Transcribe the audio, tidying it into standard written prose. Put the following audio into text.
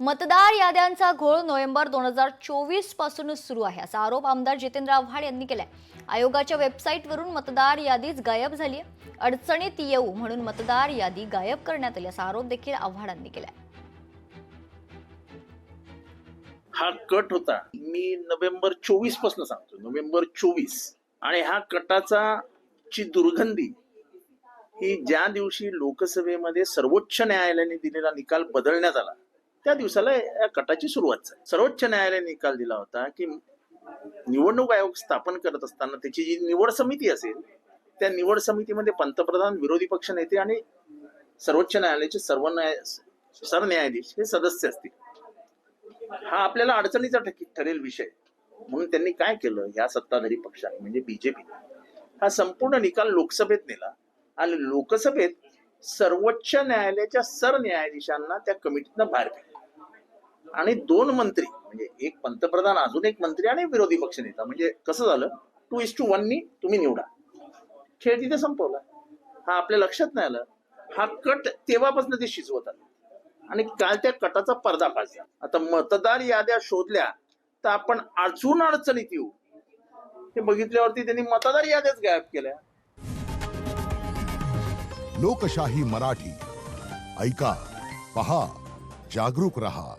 मतदार याद्यांचा घोळ नोव्हेंबर 2024 पासूनच सुरू आहे असा आरोप आमदार जितेंद्र आव्हाड यांनी केलाय। आयोगाच्या वेबसाईटवरून मतदार यादीच गायब झाली आहे। अडचणीत येऊ म्हणून मतदार यादी गायब करण्यात आली असा आरोप देखील आव्हाडांनी केलाय। हा कट होता, मी नोव्हेंबर 24 पासून सांगतो, नोव्हेंबर 24, आणि हा कटाचा ची दुर्गंधी ही ज्या दिवशी लोकसभेमध्ये सर्वोच्च न्यायालयाने दिलेला निकाल बदलण्यात आला त्या दिवसाला या कटाची सुरुवात झाली। सर्वोच्च न्यायालयाने निकाल दिला होता की निवडणूक आयोग स्थापन करत असताना त्याची जी निवड समिती असेल त्या निवड समितीमध्ये पंतप्रधान, विरोधी पक्ष नेते आणि सर्वोच्च न्यायालयाचे सरन्यायाधीश हे सदस्य असतील। हा आपल्याला अडचणीचा ठरेल विषय म्हणून त्यांनी काय केलं, या सत्ताधारी पक्षाने म्हणजे बीजेपी हा संपूर्ण निकाल लोकसभेत नेला आणि लोकसभेत सर्वोच्च न्यायालयाच्या सरन्यायाधीशांना त्या कमिटीतनं बाहेर काढलं आणि 2 मंत्री म्हणजे एक पंतप्रधान, अजून एक मंत्री आणि विरोधी पक्ष नेता, म्हणजे कसं झालं 2:1 नी तुम्ही निवडा, खेळ तिथे संपवला। हा आपल्या लक्षात नाही आलं। हा कट तेव्हापासून ते शिजवत आलं आणि काल त्या कटाचा पर्दाफाश झाला। आता मतदार याद्या शोधल्या तर आपण अजून अडचणीत येऊ हे बघितल्यावरती त्यांनी मतदार याद्याच गायब केल्या। लोकशाही मराठी ऐका, पहा, जागरूक रहा।